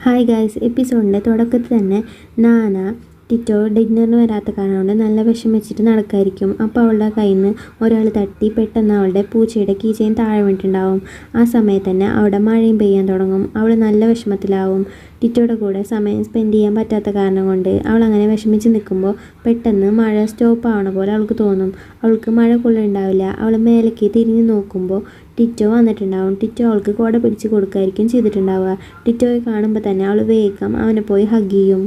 Hi guys, എപ്പിസോഡിൻ്റെ തുടക്കത്തിൽ തന്നെ നാന ടിറ്റോ ഡിന്നറിന് വരാത്ത കാരണം കൊണ്ട് നല്ല വിഷമിച്ചിട്ട് നടക്കായിരിക്കും. അപ്പോൾ അവളുടെ കയ്യിൽ നിന്ന് ഒരാൾ തട്ടി പെട്ടെന്ന് അവളുടെ പൂച്ചയുടെ കീച്ചെയിൻ താഴെ വീണിട്ടുണ്ടാവും. ആ സമയത്ത് തന്നെ അവിടെ മഴയും പെയ്യാൻ തുടങ്ങും. അവൾ നല്ല വിഷമത്തിലാവും. ടിറ്റോയുടെ കൂടെ സമയം സ്പെൻഡ് ചെയ്യാൻ പറ്റാത്ത കാരണം കൊണ്ട് അവൾ അങ്ങനെ വിഷമിച്ച് നിൽക്കുമ്പോൾ പെട്ടെന്ന് മഴ സ്റ്റോപ്പ് ആവണ പോലെ അവൾക്ക് തോന്നും. അവൾക്ക് മഴ കൊള്ളുണ്ടാവില്ല. അവൾ മേലേക്ക് തിരിഞ്ഞ് നോക്കുമ്പോൾ ടിറ്റോ വന്നിട്ടുണ്ടാവും. ടിറ്റോ അവൾക്ക് കുട പിടിച്ച് കൊടുക്കുകയായിരിക്കും ചെയ്തിട്ടുണ്ടാവുക. ടിറ്റോയെ കാണുമ്പോൾ തന്നെ അവൾ വേഗം അവനെ പോയി ഹഗ് ചെയ്യും.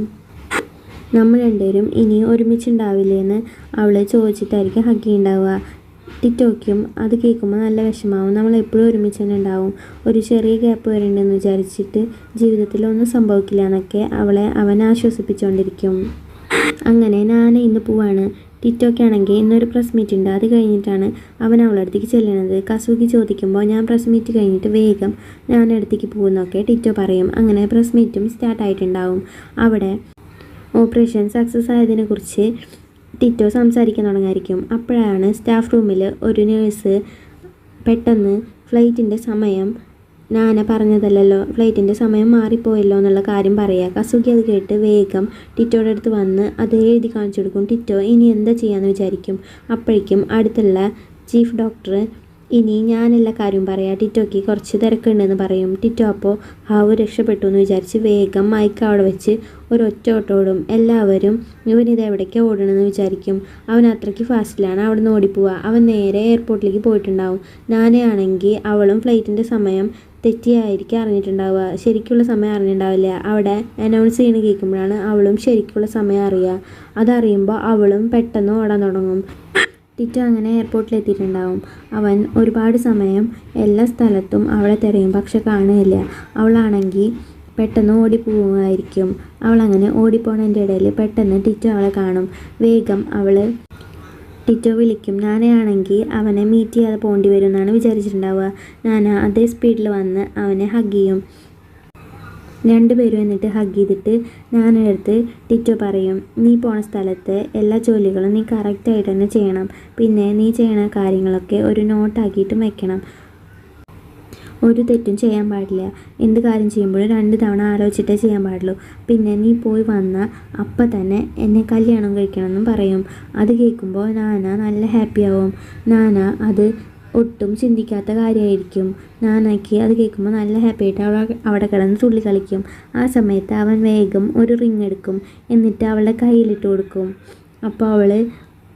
നമ്മൾ രണ്ടുപേരും ഇനി ഒരുമിച്ചുണ്ടാവില്ലേന്ന് അവൾ ചോദിച്ചിട്ടായിരിക്കും ഹഗ് ചെയ്യുന്നുണ്ടാവുക. ടിറ്റോയ്ക്കും അത് കേൾക്കുമ്പോൾ നല്ല വിഷമാവും. നമ്മൾ എപ്പോഴും ഒരുമിച്ച് തന്നെ ഉണ്ടാവും. ഒരു ചെറിയ ഗ്യാപ്പ് വരണ്ടെന്ന് വിചാരിച്ചിട്ട് ജീവിതത്തിലൊന്നും സംഭവിക്കില്ല എന്നൊക്കെ അവൻ ആശ്വസിപ്പിച്ചുകൊണ്ടിരിക്കും. അങ്ങനെ ഞാൻ ഇന്ന് പോവാണ്. ടിറ്റോയ്ക്കാണെങ്കിൽ ഇന്നൊരു പ്രസ് മീറ്റ് ഉണ്ട്. അത് കഴിഞ്ഞിട്ടാണ് അവൻ അവളുടെ അടുത്തേക്ക് ചെല്ലുന്നത്. കസൂക്കി ചോദിക്കുമ്പോൾ ഞാൻ പ്രസ് മീറ്റ് കഴിഞ്ഞിട്ട് വേഗം ഞാൻ അടുത്തേക്ക് പോകുന്നൊക്കെ ടിറ്റോ പറയും. അങ്ങനെ പ്രസ് മീറ്റും സ്റ്റാർട്ടായിട്ടുണ്ടാവും. അവിടെ ഓപ്പറേഷൻ സക്സസ് ആയതിനെക്കുറിച്ച് ടിറ്റോ സംസാരിക്കാൻ തുടങ്ങായിരിക്കും. അപ്പോഴാണ് സ്റ്റാഫ് റൂമിൽ ഒരു നേഴ്സ് പെട്ടെന്ന് ഫ്ലൈറ്റിൻ്റെ സമയം നാന പറഞ്ഞതല്ലല്ലോ, ഫ്ലൈറ്റിൻ്റെ സമയം മാറിപ്പോയല്ലോ എന്നുള്ള കാര്യം പറയുക. കസൂക്കി അത് കേട്ട് വേഗം ടിറ്റോയുടെ അടുത്ത് വന്ന് അത് എഴുതി കാണിച്ചു കൊടുക്കും. ടിറ്റോ ഇനി എന്താ ചെയ്യാമെന്ന് വിചാരിക്കും. അപ്പോഴേക്കും അടുത്തുള്ള ചീഫ് ഡോക്ടർ ഇനി ഞാനെല്ലാ കാര്യവും പറയാം, ടിറ്റോയ്ക്ക് കുറച്ച് തിരക്കുണ്ടെന്ന് പറയും. ടിറ്റോ അപ്പോൾ ഹാവ് രക്ഷപ്പെട്ടു എന്ന് വിചാരിച്ച് വേഗം മൈക്ക് അവിടെ വെച്ച് ഒരൊറ്റ ഓട്ടോടും. എല്ലാവരും ഇവനിത് എവിടേക്കാണ് ഓടണമെന്ന് വിചാരിക്കും. അവൻ അത്രയ്ക്ക് ഫാസ്റ്റിലാണ് അവിടെ നിന്ന് ഓടിപ്പോവുക. അവൻ നേരെ എയർപോർട്ടിലേക്ക് പോയിട്ടുണ്ടാവും. നാനയാണെങ്കിൽ അവളും ഫ്ലൈറ്റിൻ്റെ സമയം തെറ്റിയായിരിക്കും അറിഞ്ഞിട്ടുണ്ടാവുക. ശരിക്കുള്ള സമയം അറിഞ്ഞിട്ടുണ്ടാവില്ല. അവിടെ അനൗൺസ് ചെയ്യുന്ന കേൾക്കുമ്പോഴാണ് അവളും ശരിക്കുള്ള സമയം അറിയുക. അതറിയുമ്പോൾ അവളും പെട്ടെന്ന് ഓടാൻ തുടങ്ങും. ടിറ്റോ അങ്ങനെ എയർപോർട്ടിലെത്തിയിട്ടുണ്ടാവും. അവൻ ഒരുപാട് സമയം എല്ലാ സ്ഥലത്തും അവളെ തിരയും, പക്ഷെ കാണുകയില്ല. അവളാണെങ്കിൽ പെട്ടെന്ന് ഓടിപ്പോവുമായിരിക്കും. അവളങ്ങനെ ഓടിപ്പോണതിൻ്റെ ഇടയിൽ പെട്ടെന്ന് ടിറ്റോ അവളെ കാണും. വേഗം ടിറ്റോ വിളിക്കും. നാനയാണെങ്കിൽ അവനെ മീറ്റ് ചെയ്യാതെ പോകേണ്ടി വരും എന്നാണ് വിചാരിച്ചിട്ടുണ്ടാവുക. നാന അതേ സ്പീഡിൽ വന്ന് അവനെ ഹഗ് ചെയ്യും. രണ്ടുപേരും എന്നിട്ട് ഹഗ് ചെയ്തിട്ട് ഞാനെടുത്ത് ടിറ്റോ പറയും, നീ പോണ സ്ഥലത്ത് എല്ലാ ജോലികളും നീ കറക്റ്റായിട്ട് തന്നെ ചെയ്യണം. പിന്നെ നീ ചെയ്യണ കാര്യങ്ങളൊക്കെ ഒരു നോട്ടാക്കിയിട്ടും വെക്കണം. ഒരു തെറ്റും ചെയ്യാൻ പാടില്ല. എന്ത് കാര്യം ചെയ്യുമ്പോഴും 2 തവണ ആലോചിച്ചിട്ടേ ചെയ്യാൻ പാടുള്ളൂ. പിന്നെ നീ പോയി വന്നാൽ അപ്പം തന്നെ എന്നെ കല്യാണം കഴിക്കണമെന്നും പറയും. അത് കേൾക്കുമ്പോൾ നാന നല്ല ഹാപ്പിയാവും. നാന അത് ഒട്ടും ചിന്തിക്കാത്ത കാര്യമായിരിക്കും. നാനയ്ക്ക് അത് കേൾക്കുമ്പോൾ നല്ല ഹാപ്പിയായിട്ട് അവിടെ കിടന്ന് തുള്ളി കളിക്കും. ആ സമയത്ത് അവൻ വേഗം ഒരു റിങ് എടുക്കും. എന്നിട്ട് അവളുടെ കയ്യിലിട്ട് കൊടുക്കും. അപ്പോൾ അവൾ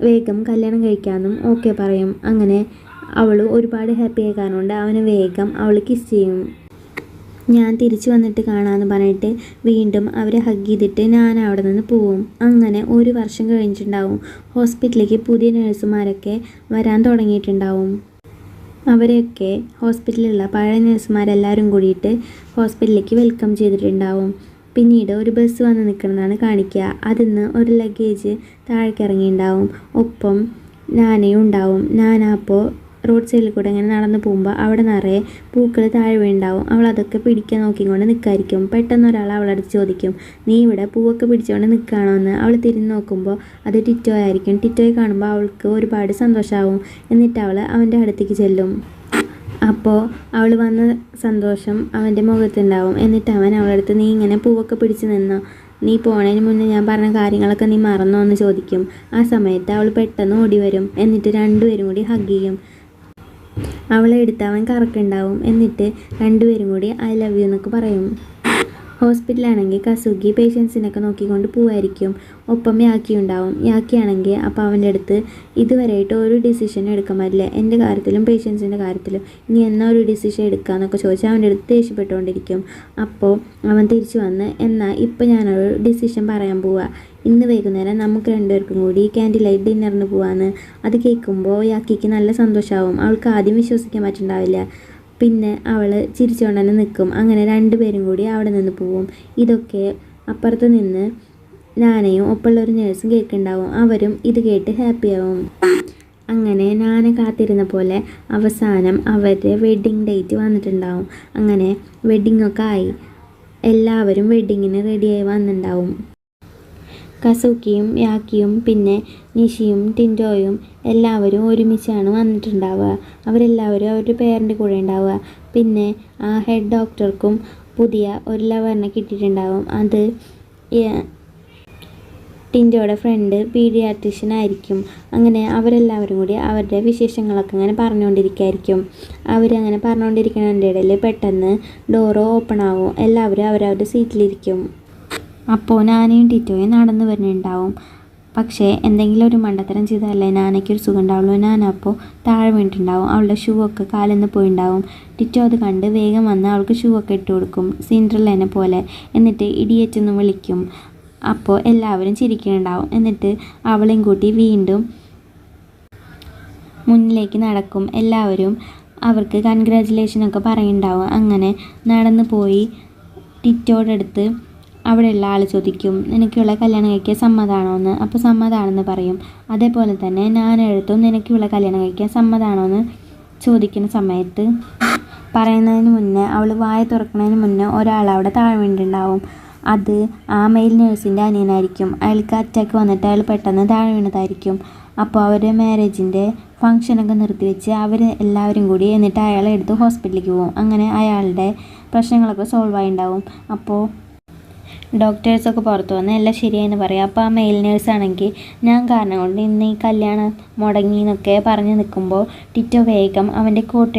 വേഗം കല്യാണം കഴിക്കാമെന്നും ഓക്കെ പറയും. അങ്ങനെ അവൾ ഒരുപാട് ഹാപ്പിയായ കാരണം കൊണ്ട് അവന് വേഗം അവൾ കിസ് ചെയ്യും. ഞാൻ തിരിച്ചു വന്നിട്ട് കാണാമെന്ന് പറഞ്ഞിട്ട് വീണ്ടും അവരെ ഹഗ് ചെയ്തിട്ട് ഞാൻ അവിടെ നിന്ന് പോവും. അങ്ങനെ 1 വർഷം കഴിഞ്ഞിട്ടുണ്ടാവും. ഹോസ്പിറ്റലിലേക്ക് പുതിയ നഴ്സുമാരൊക്കെ വരാൻ തുടങ്ങിയിട്ടുണ്ടാവും. അവരെയൊക്കെ ഹോസ്പിറ്റലിലുള്ള പഴയ നഴ്സുമാരെല്ലാവരും കൂടിയിട്ട് ഹോസ്പിറ്റലിലേക്ക് വെൽക്കം ചെയ്തിട്ടുണ്ടാവും. പിന്നീട് ഒരു ബസ് വന്ന് നിൽക്കുന്നതാണ് കാണിക്കുക. അതിന്ന് ഒരു ലഗേജ് താഴേക്ക് ഇറങ്ങിയിട്ടുണ്ടാവും. ഒപ്പം നാനയും ഉണ്ടാവും. നാന അപ്പോൾ റോഡ് സൈഡിൽ കൂടെ ഇങ്ങനെ നടന്നു പോകുമ്പോൾ അവിടെ നിറയെ പൂക്കൾ താഴെ വീണ്ടാവും. അവൾ അതൊക്കെ പിടിക്കാൻ നോക്കിക്കൊണ്ട് നിൽക്കായിരിക്കും. പെട്ടെന്ന് ഒരാൾ അവളുടെ അടുത്ത് ചോദിക്കും, നീ ഇവിടെ പൂവൊക്കെ പിടിച്ചുകൊണ്ട് നിൽക്കുകയാണോ എന്ന്. അവൾ തിരിഞ്ഞ് നോക്കുമ്പോൾ അത് ടിറ്റോ ആയിരിക്കും. ടിറ്റോയെ കാണുമ്പോൾ അവൾക്ക് ഒരുപാട് സന്തോഷമാവും. എന്നിട്ട് അവൾ അവൻ്റെ അടുത്തേക്ക് ചെല്ലും. അപ്പോൾ അവൾ വന്ന സന്തോഷം അവൻ്റെ മുഖത്തുണ്ടാവും. എന്നിട്ട് അവൻ അവളുടെ അടുത്ത്, നീ ഇങ്ങനെ പൂവൊക്കെ പിടിച്ച് നിന്നോ, നീ പോണതിന് മുന്നേ ഞാൻ പറഞ്ഞ കാര്യങ്ങളൊക്കെ നീ മറന്നോ എന്ന് ചോദിക്കും. ആ സമയത്ത് അവൾ പെട്ടെന്ന് ഓടി വരും. എന്നിട്ട് രണ്ടുപേരും കൂടി ഹഗ് ചെയ്യും. അവളെ എടുത്ത് അവൻ കറക്കുണ്ടാവും. എന്നിട്ട് രണ്ടുപേരും കൂടി ഐ ലവ് യു എന്നൊക്കെ പറയും. ഹോസ്പിറ്റലാണെങ്കിൽ കസൂക്കി പേഷ്യൻസിനൊക്കെ നോക്കിക്കൊണ്ട് പോവായിരിക്കും. ഒപ്പം യാക്കി ഉണ്ടാവും. യാക്കിയാണെങ്കിൽ അപ്പോൾ അവൻ്റെ അടുത്ത് ഇതുവരെയായിട്ട് ഒരു ഡിസിഷൻ എടുക്കാൻ പറ്റില്ല, എൻ്റെ കാര്യത്തിലും പേഷ്യൻസിൻ്റെ കാര്യത്തിലും ഇനി എന്നാ ഒരു ഡിസിഷൻ എടുക്കാമെന്നൊക്കെ ചോദിച്ചാൽ അവൻ്റെ അടുത്ത് ദേഷ്യപ്പെട്ടുകൊണ്ടിരിക്കും. അപ്പോൾ അവൻ തിരിച്ചു വന്ന്, എന്നാൽ ഇപ്പം ഞാനൊരു ഡിസിഷൻ പറയാൻ പോവുക. ഇന്ന് വൈകുന്നേരം നമുക്ക് 2 പേർക്കും കൂടി ക്യാൻഡിൽ ലൈറ്റ് ഡിന്നറിന് പോവാന്ന്. അത് കേൾക്കുമ്പോൾ യാക്കിക്ക് നല്ല സന്തോഷമാവും. അവൾക്ക് ആദ്യം വിശ്വസിക്കാൻ പറ്റുന്നുണ്ടാവില്ല. പിന്നെ അവൾ ചിരിച്ചുകൊണ്ട് തന്നെ നിൽക്കും. അങ്ങനെ 2 പേരും കൂടി അവിടെ നിന്ന് പോവും. ഇതൊക്കെ അപ്പുറത്ത് നിന്ന് നാനയും ഒപ്പമുള്ളൊരു നേഴ്സും കേൾക്കുന്നുണ്ടാവും. അവരും ഇത് കേട്ട് ഹാപ്പിയാവും. അങ്ങനെ നാന കാത്തിരുന്ന പോലെ അവസാനം അവരുടെ വെഡ്ഡിങ് ഡേറ്റ് വന്നിട്ടുണ്ടാവും. അങ്ങനെ വെഡ്ഡിങ്ങൊക്കെ ആയി. എല്ലാവരും വെഡ്ഡിങ്ങിന് റെഡിയായി വന്നിട്ടുണ്ടാവും. കസൂക്കിയും യാക്കിയും പിന്നെ നിഷിയും ടിൻറ്റോയും എല്ലാവരും ഒരുമിച്ചാണ് വന്നിട്ടുണ്ടാവുക. അവരെല്ലാവരും അവരുടെ പേരൻ്റെ കൂടെ ഉണ്ടാവുക. പിന്നെ ആ ഹെഡ് ഡോക്ടർക്കും പുതിയ ഒരു ലവറിനെ കിട്ടിയിട്ടുണ്ടാവും. അത് ടിൻറ്റോയുടെ ഫ്രണ്ട് പീഡിയാട്രീഷ്യൻ ആയിരിക്കും. അങ്ങനെ അവരെല്ലാവരും കൂടി അവരുടെ വിശേഷങ്ങളൊക്കെ അങ്ങനെ പറഞ്ഞുകൊണ്ടിരിക്കുകയായിരിക്കും. അവരങ്ങനെ പറഞ്ഞുകൊണ്ടിരിക്കുന്നതിൻ്റെ ഇടയിൽ പെട്ടെന്ന് ഡോറ് ഓപ്പൺ ആവും. എല്ലാവരും അവരവരുടെ സീറ്റിലിരിക്കും. അപ്പോൾ നാനയും ടിറ്റോയും നടന്നു വരുന്നുണ്ടാവും. പക്ഷേ എന്തെങ്കിലും ഒരു മണ്ടത്തരം ചെയ്താലേ നാനയ്ക്കൊരു സുഖം ഉണ്ടാവുള്ളൂ. നാന അപ്പോൾ താഴെ വീണിട്ടുണ്ടാവും. അവളുടെ ഷൂ ഒക്കെ കാലിൽ നിന്ന് പോയിണ്ടാവും. ടിറ്റോ അത് കണ്ട് വേഗം വന്ന് അവൾക്ക് ഷൂ ഒക്കെ ഇട്ട് കൊടുക്കും, സിൻഡ്രല്ലേനെ പോലെ. എന്നിട്ട് ഇടിയേറ്റെന്ന് വിളിക്കും. അപ്പോൾ എല്ലാവരും ചിരിക്കുന്നുണ്ടാവും. എന്നിട്ട് അവളെയും കൂട്ടി വീണ്ടും മുന്നിലേക്ക് നടക്കും. എല്ലാവരും അവർക്ക് കൺഗ്രാജുലേഷനൊക്കെ പറയുന്നുണ്ടാവും. അങ്ങനെ നടന്നു പോയി ടിറ്റോയുടെ അടുത്ത് അവിടെയുള്ള ആൾ ചോദിക്കും, നിനക്കുള്ള കല്യാണം കഴിക്കാൻ സമ്മതമാണോ എന്ന്. അപ്പോൾ സമ്മതമാണെന്ന് പറയും. അതേപോലെ തന്നെ ഞാനെടുത്തും നിനക്കുള്ള കല്യാണം കഴിക്കാൻ സമ്മതമാണോ എന്ന് ചോദിക്കുന്ന സമയത്ത് പറയുന്നതിന് മുന്നേ, അവൾ വായ തുറക്കുന്നതിന് മുന്നേ ഒരാൾ അവിടെ താഴെ വീണിട്ടുണ്ടാവും. അത് ആ മെയിൽ നേഴ്സിൻ്റെ അനിയനായിരിക്കും. അയാൾക്ക് അറ്റാക്ക് വന്നിട്ട് അയാൾ പെട്ടെന്ന് താഴെ വീണതായിരിക്കും. അപ്പോൾ അവർ മാരേജിൻ്റെ ഫങ്ഷനൊക്കെ നിർത്തിവെച്ച് അവർ എല്ലാവരും കൂടി എന്നിട്ട് അയാളെ എടുത്ത് ഹോസ്പിറ്റലിലേക്ക് പോകും. അങ്ങനെ അയാളുടെ പ്രശ്നങ്ങളൊക്കെ സോൾവ് ആയിട്ടുണ്ടാവും. അപ്പോൾ ഡോക്ടേഴ്സൊക്കെ പുറത്ത് വന്ന് എല്ലാം ശരിയായെന്ന് പറയും. അപ്പോൾ ആ മെയിൽ നേഴ്സാണെങ്കിൽ ഞാൻ കാരണം കൊണ്ട് ഇന്ന് ഈ കല്യാണം മുടങ്ങി എന്നൊക്കെ പറഞ്ഞ് നിൽക്കുമ്പോൾ ടിറ്റോ വേഗം അവൻ്റെ കോട്ട്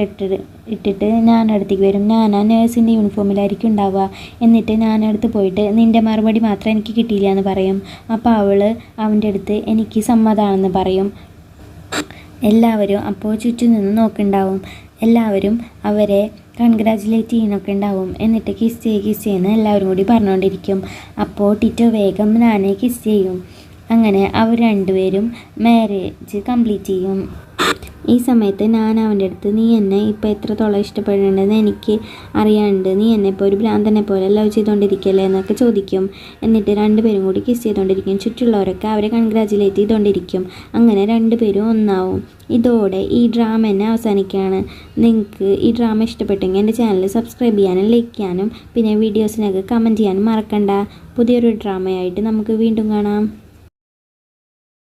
ഇട്ടിട്ട് ഞാനടുത്തേക്ക് വരും. ഞാൻ ആ നേഴ്സിൻ്റെ യൂണിഫോമിലായിരിക്കും ഉണ്ടാവുക. എന്നിട്ട് ഞാനടുത്ത് പോയിട്ട് നിൻ്റെ മറുപടി മാത്രം എനിക്ക് കിട്ടിയില്ല എന്ന് പറയും. അപ്പോൾ അവൾ അവൻ്റെ അടുത്ത് എനിക്ക് സമ്മതമാണെന്ന് പറയും. എല്ലാവരും അപ്പോൾ ചുറ്റും നിന്ന് നോക്കുന്നുണ്ടാവും. എല്ലാവരും അവരെ കൺഗ്രാജുലേറ്റ് ചെയ്യുന്നൊക്കെ ഉണ്ടാവും. എന്നിട്ട് കിസ് ചെയ്യുന്ന എല്ലാവരും കൂടി പറഞ്ഞുകൊണ്ടിരിക്കും. അപ്പോൾ ടിറ്റോ വേഗം നാനെ കിസ് ചെയ്യും. അങ്ങനെ അവർ രണ്ടുപേരും മാരേജ് കംപ്ലീറ്റ് ചെയ്യും. ഈ സമയത്ത് ഞാൻ അവൻ്റെ അടുത്ത്, നീ എന്നെ ഇപ്പോൾ എത്രത്തോളം ഇഷ്ടപ്പെടുന്നുണ്ടെന്ന് എനിക്ക് അറിയാണ്ട്, നീ എന്നെ ഇപ്പോൾ ഒരു ഭ്രാന്തനെ പോലെ ലവ് ചെയ്തുകൊണ്ടിരിക്കുകയല്ലേ എന്നൊക്കെ ചോദിക്കും. എന്നിട്ട് രണ്ടുപേരും കൂടി കിസ് ചെയ്തുകൊണ്ടിരിക്കും. ചുറ്റുള്ളവരൊക്കെ അവരെ കൺഗ്രാജുലേറ്റ് ചെയ്തുകൊണ്ടിരിക്കും. അങ്ങനെ രണ്ടുപേരും ഒന്നാവും. ഇതോടെ ഈ ഡ്രാമ തന്നെ അവസാനിക്കുകയാണ്. നിങ്ങൾക്ക് ഈ ഡ്രാമ ഇഷ്ടപ്പെട്ടെങ്കിൽ എൻ്റെ ചാനൽ സബ്സ്ക്രൈബ് ചെയ്യാനും ലൈക്ക് ചെയ്യാനും പിന്നെ വീഡിയോസിനൊക്കെ കമൻറ്റ് ചെയ്യാനും മറക്കണ്ട. പുതിയൊരു ഡ്രാമയായിട്ട് നമുക്ക് വീണ്ടും കാണാം.